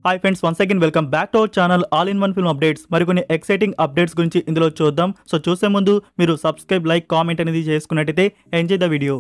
Hi friends, once again welcome back to our channel all in one film updates. మరికొన్ని exciting updates గురించి ఇందులో చూద్దాం. So చూసే ముందు మీరు సబ్స్క్రైబ్, లైక్, కామెంట్ అనేది చేసుకున్నట్టయితే enjoy the video.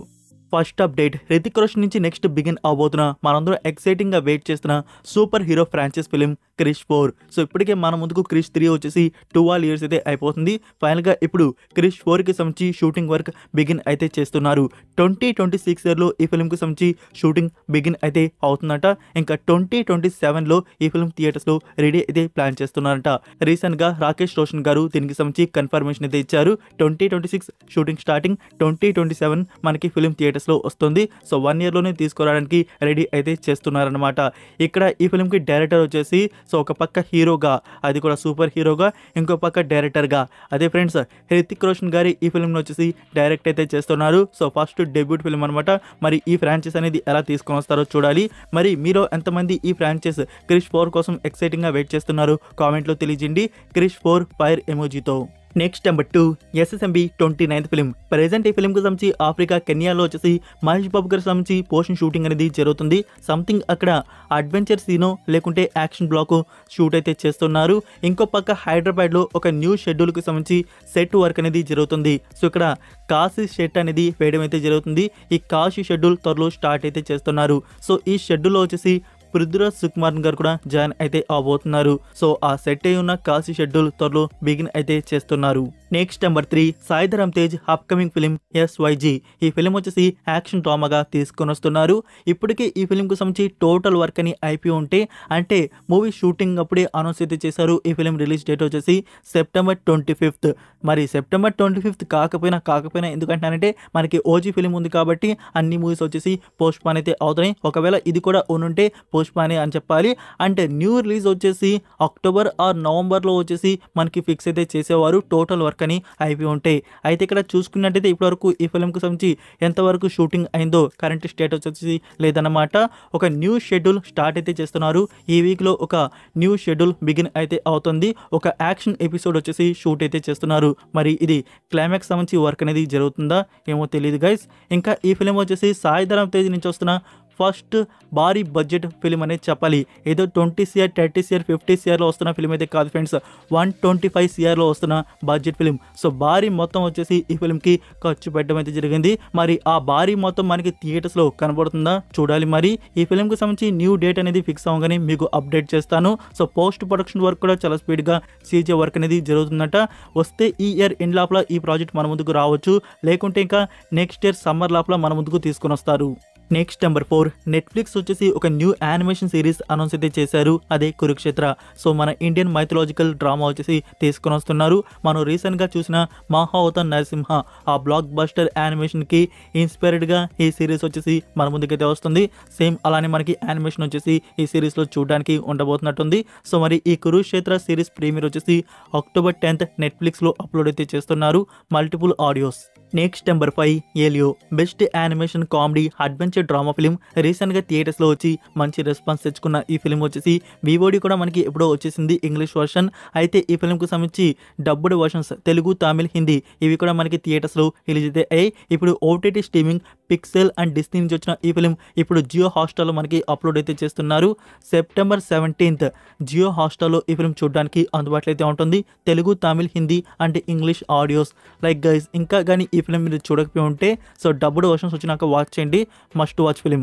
First update, Hrithik Roshan నుంచి నెక్స్ట్ బిగిన్ అవబోతున్న మనందరూ ఎక్సైటింగ్ గా వెయిట్ చేస్తున్న super hero franchise film Krrish 4. So ఇప్పటికే మన ముందుకు క్రిష్ 3 వచ్చేసి 12 years అయితే అయిపోతుంది. ఫైనల్ గా ఇప్పుడు క్రిష్ 4 కి సంబంధించి షూటింగ్ వర్క్ బిగిన్ అయితే చేస్తున్నారు. 2026 ఇయర్లో ఈ ఫిల్మ్ కి సంబంధించి షూటింగ్ బిగిన్ అయితే అవుతుందట. ఇంకా 2027లో ఈ ఫిల్మ్ థియేటర్స్ లో రెడీ అయితే ప్లాన్ చేస్తున్నారట. రీసెంట్ గా రాకేష్ రోషన్ గారు దీనికి సంబంధించి కన్ఫర్మేషన్ అయితే ఇచ్చారు. 2026 షూటింగ్ స్టార్టింగ్, 2027 మనకి ఫిల్మ్ థియేటర్స్ లో వస్తుంది. సో 1 year లోనే తీసుకురావడానికి రెడీ అయితే చేస్తున్నారనమాట. ఇక్కడ ఈ ఫిల్మ్ కి డైరెక్టర్ వచ్చేసి సో ఒక పక్క హీరోగా, అది కూడా సూపర్ హీరోగా, ఇంకో పక్క డైరెక్టర్ గా అదే ఫ్రెండ్స్ హృతిక్ రోషన్ గారి ఈ ఫిల్మ్ వచ్చేసి డైరెక్ట్ అయితే చేస్తున్నారు. సో ఫస్ట్ డెబ్యూట్ ఫిల్మ్ అనమాట. మరి ఈ ఫ్రాంచైజ్ అనేది ఎలా తీసుకొని వస్తారో చూడాలి. మరి మీరు ఎంతమంది ఈ ఫ్రాంచైజ్ క్రిష్ 4 కోసం ఎక్సైటింగ్ గా వెయిట్ చేస్తున్నారు కామెంట్ లో తెలియజేయండి. క్రిష్ 4 ఫైర్ ఎమోజీతో. Next number 2, SSMB 29th film. Present ఈ ఫిల్మ్ కి సంబంధించి ఆఫ్రికా కెన్యాలో వచ్చేసి మహేష్ బాబు గారికి సంబంధించి పోర్షన్ షూటింగ్ అనేది జరుగుతుంది. సంథింగ్ అక్కడ అడ్వెంచర్ సీనో లేకుంటే యాక్షన్ బ్లాక్ షూట్ అయితే చేస్తున్నారు. ఇంకో పక్క హైదరాబాద్ లో ఒక న్యూ షెడ్యూల్ కి సంబంధించి సెట్ వర్క్ అనేది జరుగుతుంది. సో ఇక్కడ కాశీ షెట్ అనేది వేయడం అయితే జరుగుతుంది. ఈ కాశీ షెడ్యూల్ త్వరలో స్టార్ట్ అయితే చేస్తున్నారు. సో ఈ షెడ్యూల్లో వచ్చేసి పృథ్వీరాజ్ సుకుమార్ గారు కూడా జాయిన్ అయితే అవబోతున్నారు. సో ఆ సెట్ అయి ఉన్న కాశీ షెడ్యూల్ త్వరలో బిగిన్ అయితే చేస్తున్నారు. Next number 3, Sai Dharam Tej upcoming film SYG. ఈ ఫిలిం వచ్చేసి యాక్షన్ డ్రామాగా తీసుకొని వస్తున్నారు. ఇప్పటికే ఈ ఫిలిం కు సంబంధించి టోటల్ వర్క్ అని అయిపోయి ఉంటే, అంటే మూవీ షూటింగ్ అప్పుడే అనౌన్స్ అయితే చేశారు. ఈ ఫిలిం రిలీజ్ డేట్ వచ్చేసి September 25th. మరి September 25th కాకపోయినా ఎందుకంటానంటే మనకి ఓజీ ఫిలిం ఉంది కాబట్టి అన్ని మూవీస్ వచ్చేసి పోస్ట్ పోన్ అయితే అవుతున్నాయి. ఒకవేళ ఇది కూడా ఉంటే పోస్ట్ పోన్ అని చెప్పాలి. అంటే న్యూ రిలీజ్ వచ్చేసి అక్టోబర్ ఆర్ నవంబర్లో వచ్చేసి మనకి ఫిక్స్ అయితే చేసేవారు టోటల్ వర్క్ అని అయిపోయి ఉంటాయి. అయితే ఇక్కడ చూసుకున్నట్టయితే ఇప్పటివరకు ఈ ఫిల్మ్కి సంబంధించి ఎంతవరకు షూటింగ్ అయిందో కరెంట్ స్టేటస్ వచ్చేసి లేదన్నమాట. ఒక న్యూ షెడ్యూల్ స్టార్ట్ అయితే చేస్తున్నారు. ఈ వీక్లో ఒక న్యూ షెడ్యూల్ బిగిన్ అయితే అవుతుంది. ఒక యాక్షన్ ఎపిసోడ్ వచ్చేసి షూట్ అయితే చేస్తున్నారు. మరి ఇది క్లైమాక్స్ సంబంధించి వర్క్ అనేది జరుగుతుందా ఏమో తెలియదు గైస్. ఇంకా ఈ ఫిలిం వచ్చేసి సాయి ధరమ్ తేజ్ నుంచి వస్తున్న ఫస్ట్ భారీ బడ్జెట్ ఫిలిం అనేది చెప్పాలి. ఏదో 20 crore 30 crore 50 crore వస్తున్న ఫిలిం అయితే కాదు ఫ్రెండ్స్, 125 crore వస్తున్న బడ్జెట్ ఫిలిం. సో భారీ మొత్తం వచ్చేసి ఈ ఫిలింకి ఖర్చు పెట్టడం అయితే జరిగింది. మరి ఆ భారీ మొత్తం మనకి థియేటర్స్లో కనబడుతుందా చూడాలి. మరి ఈ ఫిలింకి సంబంధించి న్యూ డేట్ అనేది ఫిక్స్ అవ్వగానే మీకు అప్డేట్ చేస్తాను. సో పోస్ట్ ప్రొడక్షన్ వర్క్ కూడా చాలా స్పీడ్గా CG వర్క్ అనేది జరుగుతుందట. వస్తే ఈ ఇయర్ ఎండ్ లోపల ఈ ప్రాజెక్ట్ మన ముందుకు రావచ్చు, లేకుంటే ఇంకా నెక్స్ట్ ఇయర్ సమ్మర్ లోపల మన ముందుకు తీసుకొని వస్తారు. నెక్స్ట్ నెంబర్ 4, నెట్ఫ్లిక్స్ వచ్చేసి ఒక న్యూ యానిమేషన్ సిరీస్ అనౌన్స్ అయితే చేశారు. అదే కురుక్షేత్ర. సో మన ఇండియన్ మైథలాజికల్ డ్రామా వచ్చేసి తీసుకొని వస్తున్నారు. మనం రీసెంట్గా చూసిన మహావతార్ నరసింహ ఆ బ్లాక్ బస్టర్ యానిమేషన్కి ఇన్స్పైర్డ్గా ఈ సిరీస్ వచ్చేసి మన ముందుకైతే వస్తుంది. సేమ్ అలానే మనకి యానిమేషన్ వచ్చేసి ఈ సిరీస్లో చూడడానికి ఉండబోతున్నట్టుంది. సో మరి ఈ కురుక్షేత్ర సిరీస్ ప్రీమియర్ వచ్చేసి October 10th నెట్ఫ్లిక్స్లో అప్లోడ్ అయితే చేస్తున్నారు. Multiple audios. Next number 5, Elio. Best animation comedy adventure drama film. రీసెంట్గా థియేటర్స్లో వచ్చి మంచి రెస్పాన్స్ తెచ్చుకున్న ఈ ఫిలిం వచ్చేసి VOD కూడా మనకి ఎప్పుడో వచ్చేసింది ఇంగ్లీష్ వర్షన్. అయితే ఈ ఫిలింకు సంబంధించి డబ్బుడ్ వర్షన్స్ తెలుగు, తమిళ్, హిందీ ఇవి కూడా మనకి థియేటర్స్లో రిలీజ్ అయితే అయ్యాయి. ఇప్పుడు OTT streaming pixel and Disney నుంచి వచ్చిన ఈ ఫిలిం ఇప్పుడు జియో హాట్స్టార్లో మనకి అప్లోడ్ అయితే చేస్తున్నారు. September 17th జియో హాట్స్టార్లో ఈ ఫిలిం చూడడానికి అందుబాటులో అయితే ఉంటుంది. Telugu, Tamil, Hindi and English audios. Like guys, ఇంకా కానీ ఈ ఫిలిం మీరు చూడకపోయి ఉంటే సో డబ్బుడ్ వర్షన్స్ వచ్చినాక వాచ్ చేయండి. Must watch film.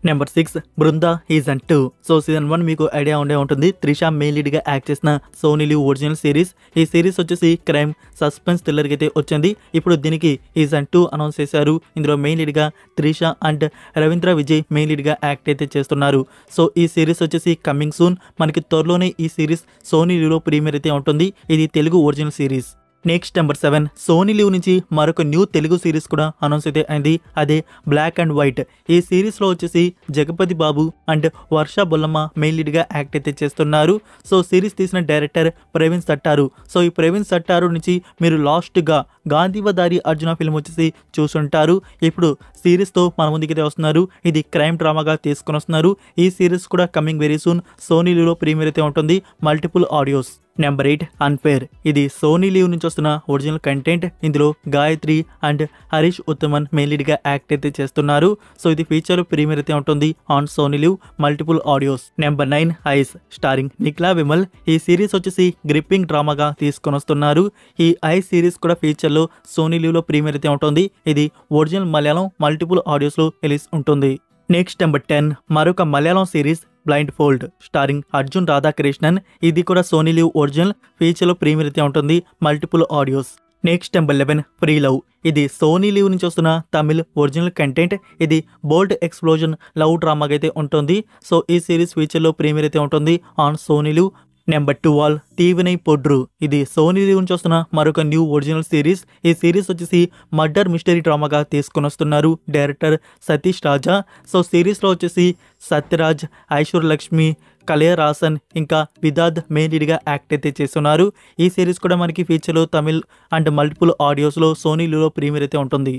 Number 6, Brinda season 2. So season 1 మీకు ఐడియా ఉండే ఉంటుంది. త్రిష మెయిన్ లీడ్గా యాక్ట్ చేసిన సోనీ లివ్ ఒరిజినల్ సిరీస్. ఈ సిరీస్ వచ్చేసి క్రైమ్ సస్పెన్స్ థ్రిల్లర్కి అయితే వచ్చింది. ఇప్పుడు దీనికి సీజన్ 2 అనౌన్స్ చేశారు. ఇందులో main లీడ్గా Trisha and Ravindra Vijay main లీడ్గా యాక్ట్ అయితే చేస్తున్నారు. సో ఈ సిరీస్ వచ్చేసి కమింగ్ సూన్. మనకి త్వరలోనే ఈ సిరీస్ సోనీ లివ్లో ప్రీమియర్ అయితే ఉంటుంది. ఇది Telugu original series. Next number 7, Sony LIV నుంచి మరొక న్యూ తెలుగు సిరీస్ కూడా అనౌన్స్ అయితే అయింది. అదే బ్లాక్ అండ్ వైట్. ఈ సిరీస్లో వచ్చేసి జగపతి బాబు అండ్ వర్ష బొల్లమ్మ మెయిన్ లీడ్గా యాక్ట్ అయితే చేస్తున్నారు. సో సిరీస్ తీసిన డైరెక్టర్ ప్రవీణ్ సట్టారు. సో ఈ ప్రవీణ్ సట్టారు నుంచి మీరు లాస్ట్గా గాంధీవదారి అర్జున ఫిల్మ్ వచ్చేసి చూసుంటారు. ఇప్పుడు సిరీస్తో మన ముందుకైతే వస్తున్నారు. ఇది క్రైమ్ డ్రామాగా తీసుకొని వస్తున్నారు. ఈ సిరీస్ కూడా కమింగ్ వెరీ సూన్. సోనీ లివ్లో ప్రీమియర్ అయితే ఉంటుంది. Multiple audios. Number 8 unfair. ఇది సోనీ లీవ్ నుంచి వస్తున్న ఒరిజినల్ కంటెంట్. ఇందులో Gayatri and Harish Uthaman main lead గా యాక్ట్ అయితే చేస్తున్నారు. సో ఇది ఫీచర్ ప్రీమియర్ అయితే ఉంటుంది on Sony LIV multiple audios. Number 9 Ice starring Nikhila Vimal. ఈ సిరీస్ వచ్చేసి గ్రిప్పింగ్ డ్రామాగా తీసుకొని వస్తున్నారు. ఈ ఐస్ సిరీస్ కూడా ఫీచర్ లో సోనీ లీవ్ లో ప్రీమియర్ అయితే ఉంటుంది. ఇది ఒరిజినల్ మలయాళం మల్టిపుల్ ఆడియోస్ లో రిలీజ్ ఉంటుంది. నెక్స్ట్ నెంబర్ 10 మరొక Malayalam series blind fold starring Arjun Radhakrishnan. ఇది కూడా సోనీ లీవ్ ఒరిజినల్ ఫీచర్ లో ప్రీమియర్ అయితే ఉంటుంది multiple audios. Next number 11 free love. ఇది సోనీ లీవ్ నుంచి వస్తున్న తమిళ్ ఒరిజినల్ కంటెంట్. ఇది బోల్డ్ ఎక్స్ప్లోజన్ లవ్ డ్రామాగా అయితే ఉంటుంది. సో ఈ సిరీస్ ఫీచర్ లో ప్రీమియర్ అయితే ఉంటుంది ఆన్ సోనీ లీవ్. నెంబర్ 12 తీవినై పొడ్రు. ఇది సోనీ లీవ్ నుంచి వస్తున్న మరొక న్యూ ఒరిజినల్ సిరీస్. ఈ సిరీస్ వచ్చేసి మర్డర్ మిస్టరీ డ్రామాగా తీసుకొని వస్తున్నారు డైరెక్టర్ సతీష్ రాజా. సో సిరీస్లో వచ్చేసి సత్యరాజ్, ఐశ్వర్య లక్ష్మి, కళయరాసన్ ఇంకా విదాద్ మెయిన్ లీడ్గా యాక్ట్ అయితే చేస్తున్నారు. ఈ సిరీస్ కూడా మనకి ఫీచర్లో తమిళ్ అండ్ మల్టిపుల్ ఆడియోస్లో సోనీ లీవ్లో ప్రీమియర్ అయితే ఉంటుంది.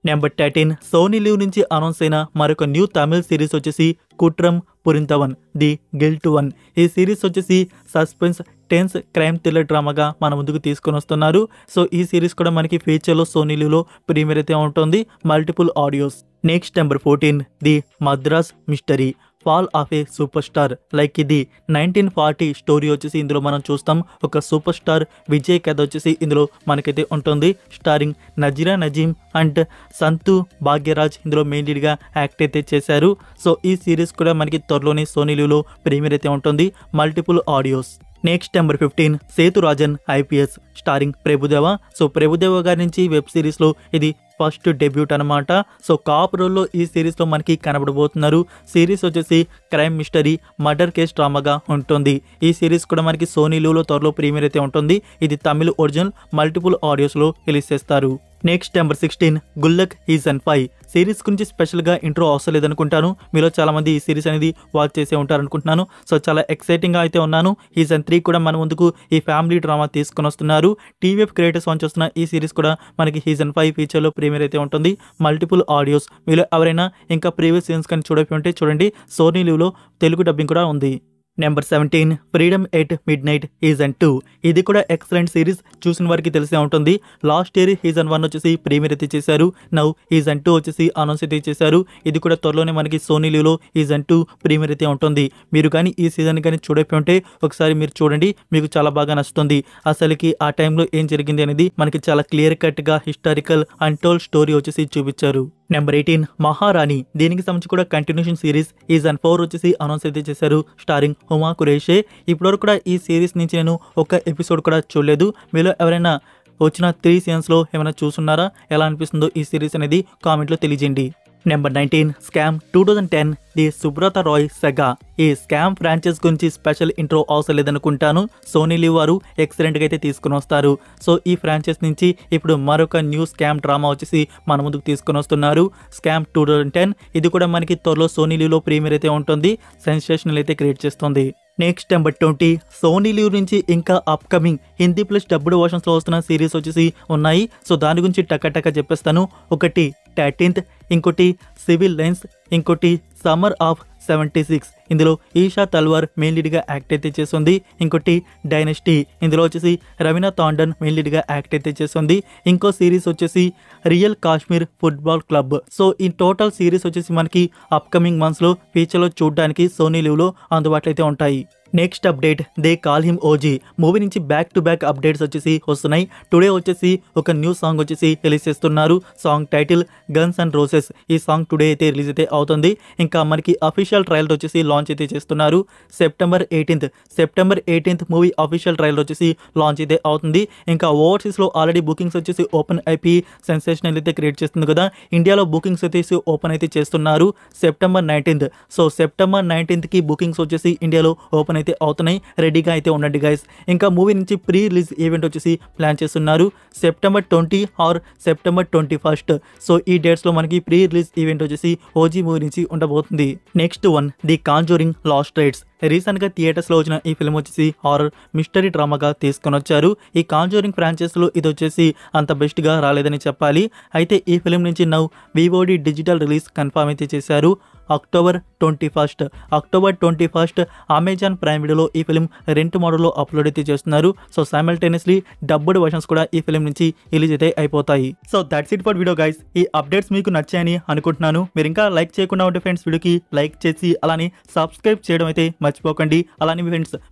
నెంబర్ 13 సోనీ లీవ్ నుంచి అనౌన్స్ అయిన మరొక న్యూ తమిళ్ సిరీస్ వచ్చేసి Kuttram Purindhavan the guilt one. ఈ సిరీస్ వచ్చేసి సస్పెన్స్ టెన్స్ క్రైమ్ థ్రిల్లర్ డ్రామాగా మన ముందుకు తీసుకొని వస్తున్నారు. సో ఈ సిరీస్ కూడా మనకి ఫ్యూచర్లో సోనీ లీవ్లో ప్రీమియర్ అయితే ఉంటుంది multiple audios. Next number 14 the Madras mystery fall of A super star. Like ఇది 1940 స్టోరీ వచ్చేసి ఇందులో మనం చూస్తాం. ఒక సూపర్ స్టార్ విజయ్ కథ వచ్చేసి ఇందులో మనకైతే ఉంటుంది. స్టారింగ్ నజీరా నజీం అండ్ సంతు భాగ్యరాజ్ ఇందులో మెయిన్ లీడ్గా యాక్ట్ అయితే చేశారు. సో ఈ సిరీస్ కూడా మనకి త్వరలోనే సోనీ లీవ్లో ప్రీమియర్ అయితే ఉంటుంది multiple audios. Next number 15 Sethurajan IPS starring Prabhudeva. So Prabhudeva గారి నుంచి వెబ్ సిరీస్లో ఇది ఫస్ట్ డెబ్యూట్ అనమాట. సో కాప్ రోల్లో ఈ సిరీస్లో మనకి కనబడబోతున్నారు. సిరీస్ వచ్చేసి క్రైమ్ మిస్టరీ మర్డర్ కేస్ డ్రామాగా ఉంటుంది. ఈ సిరీస్ కూడా మనకి సోనీ లీవ్లో త్వరలో ప్రీమియర్ అయితే ఉంటుంది. ఇది తమిళ్ ఒరిజినల్ మల్టిపుల్ ఆడియోస్లో రిలీజ్ చేస్తారు. Next number 16 Gullak season 5. Series గురించి స్పెషల్గా ఇంట్రో అవసరం లేదనుకుంటాను. మీలో చాలామంది ఈ సిరీస్ అనేది వాచ్ చేసే ఉంటారు అనుకుంటున్నాను. సో చాలా ఎక్సైటింగ్గా అయితే ఉన్నాను. సీజన్ 3 కూడా మన ముందుకు ఈ ఫ్యామిలీ డ్రామా తీసుకొని వస్తున్నారు. టీవీఎఫ్ క్రియేటర్స్ లాంచ్ చేస్తున్న ఈ సిరీస్ కూడా మనకి సీజన్ 5 ఫీచర్లో ప్రీమియర్ అయితే ఉంటుంది మల్టిపుల్ ఆడియోస్. మీలో ఎవరైనా ఇంకా ప్రీవియస్ సీజన్స్ కానీ చూడకపోతే చూడండి, సోనీ లీవ్లో తెలుగు డబ్బింగ్ కూడా ఉంది. Number 17 freedom at mid night season 2. ఇది కూడా ఎక్సలెంట్ సిరీస్, చూసిన వారికి తెలిసే ఉంటుంది. లాస్ట్ ఇయర్ సీజన్ 1 వచ్చేసి ప్రీమియర్ అయితే చేశారు. నౌ సీజన్ 2 వచ్చేసి అనౌన్స్ అయితే చేశారు. ఇది కూడా త్వరలోనే మనకి సోనీ లీవ్లో సీజన్ 2 ప్రీమియర్ అయితే ఉంటుంది. మీరు కానీ ఈ సీజన్ కానీ చూడకపోతే ఒకసారి మీరు చూడండి, మీకు చాలా బాగా నచ్చుతుంది. అసలుకి ఆ టైంలో ఏం జరిగింది అనేది మనకి చాలా క్లియర్ కట్గా హిస్టారికల్ అన్టోల్డ్ స్టోరీ వచ్చేసి చూపించారు. నెంబర్ 18 మహారాణి. దీనికి సంబంధించి కూడా కంటిన్యూషన్ సిరీస్ సీజన్ 4 వచ్చేసి అనౌన్స్ అయితే చేశారు. స్టారింగ్ హుమా కురేషే. ఇప్పటివరకు కూడా ఈ సిరీస్ నుంచి నేను ఒక ఎపిసోడ్ కూడా చూడలేదు. మీలో ఎవరైనా వచ్చిన 3 సీజన్స్లో ఏమైనా చూస్తున్నారా? ఎలా అనిపిస్తుందో ఈ సిరీస్ అనేది కామెంట్లో తెలియజేయండి. Number 19 scam 2010 the Subrata Roy saga. ఈ స్కామ్ ఫ్రాంచైజ్ గురించి స్పెషల్ ఇంట్రో అవసరం లేదనుకుంటాను. సోనీ లీవ్ వారు ఎక్సలెంట్గా అయితే తీసుకుని వస్తారు. సో ఈ ఫ్రాంచైజ్ నుంచి ఇప్పుడు మరొక న్యూ స్కామ్ డ్రామా వచ్చేసి మన ముందుకు తీసుకుని వస్తున్నారు. స్కామ్ 2010. ఇది కూడా మనకి త్వరలో సోనీ లీవ్లో ప్రీమియర్ అయితే ఉంటుంది. సెన్సేషనల్ అయితే క్రియేట్ చేస్తుంది. నెక్స్ట్ నెంబర్ 20 సోనీ లీవ్ నుంచి ఇంకా అప్కమింగ్ హిందీ ప్లస్ డబ్బుడ్ వర్షన్స్లో వస్తున్న సిరీస్ వచ్చేసి ఉన్నాయి. సో దాని గురించి టక్క చెప్పేస్తాను. ఒకటి 13th, ఇంకోటి సివిల్ లైన్స్, ఇంకోటి సమ్మర్ ఆఫ్ 76. ఇందులో ఈషా తల్వార్ మెయిన్ లీడ్గా యాక్ట్ అయితే చేస్తుంది. ఇంకోటి డైనస్టీ. ఇందులో వచ్చేసి రవీనా తాండన్ మెయిన్ లీడ్గా యాక్ట్ అయితే చేస్తుంది. ఇంకో సిరీస్ వచ్చేసి real Kashmir football club. So ఈ టోటల్ సిరీస్ వచ్చేసి మనకి అప్కమింగ్ మంత్స్లో ఫీచర్లో చూడడానికి సోనీ లీవ్లో అందుబాటులో అయితే ఉంటాయి. Next update they call him OG movie నుంచి బ్యాక్ టు బ్యాక్ అప్డేట్స్ వచ్చేసి వస్తున్నాయి. టుడే వచ్చేసి ఒక న్యూ సాంగ్ వచ్చేసి రిలీజ్ చేస్తున్నారు. Song title guns and roses. ఈ సాంగ్ టుడే అయితే రిలీజ్ అయితే అవుతుంది. ఇంకా మనకి అఫీషియల్ ట్రైలర్ వచ్చేసి లాంచ్ అయితే చేస్తున్నారు. September 18th movie official trailer వచ్చేసి లాంచ్ అయితే అవుతుంది. ఇంకా ఓవర్సీస్లో ఆల్రెడీ బుకింగ్స్ వచ్చేసి ఓపెన్ అయిపోయి సెన్సేషనల్ అయితే క్రియేట్ చేస్తుంది కదా. ఇండియాలో బుకింగ్స్ వచ్చేసి ఓపెన్ అయితే చేస్తున్నారు September 19th. So September 19th bookings వచ్చేసి ఇండియాలో ఓపెన్ అయితే అవుతున్నాయి. రెడీగా అయితే ఉండండి గైస్. ఇంకా మూవీ నుంచి ప్రీ రిలీజ్ ఈవెంట్ వచ్చేసి ప్లాన్ చేస్తున్నారు సెప్టెంబర్ 20 ఆర్ సెప్టెంబర్ 21. సో ఈ డేట్స్లో మనకి ప్రీ రిలీజ్ ఈవెంట్ వచ్చేసి ఓజీ మూవీ నుంచి ఉండబోతుంది. Next one the Conjuring last rights. రీసెంట్గా థియేటర్స్లో వచ్చిన ఈ ఫిల్మ్ వచ్చేసి హారర్ మిస్టరీ డ్రామాగా తీసుకొని వచ్చారు. ఈ కాంజూరింగ్ ఫ్రాంచైజీలో ఇది వచ్చేసి అంత బెస్ట్గా రాలేదని చెప్పాలి. అయితే ఈ ఫిల్మ్ నుంచి నౌ వివోడి డిజిటల్ రిలీజ్ కన్ఫర్మ్ అయితే చేశారు. అక్టోబర్ 21 అమెజాన్ ప్రైమ్ వీడియోలో ఈ ఫిల్మ్ రెంట్ మోడల్లో అప్లోడ్ అయితే చేస్తున్నారు. సో సైమల్టేనియస్లీ డబ్బుడ్ వర్షన్స్ కూడా ఈ ఫిల్మ్ నుంచి రిలీజ్ అయితే అయిపోతాయి. So that's it for video guys. ఈ అప్డేట్స్ మీకు నచ్చాయని అనుకుంటున్నాను. మీరు ఇంకా లైక్ చేయకుండా ఉంటే ఫ్రెండ్స్ వీడియోకి లైక్ చేసి అలానే సబ్స్క్రైబ్ చేయడం అయితే మర్చిపోకండి. అలానే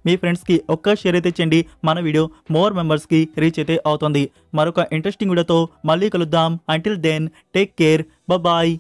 మీ ఫ్రెండ్స్కి ఒక్క షేర్ అయితే చేయండి. మన వీడియో మోర్ మెంబర్స్కి రీచ్ అయితే అవుతుంది. మరొక ఇంట్రెస్టింగ్ వీడియోతో మళ్ళీ కలుద్దాం. Until then take care, bye.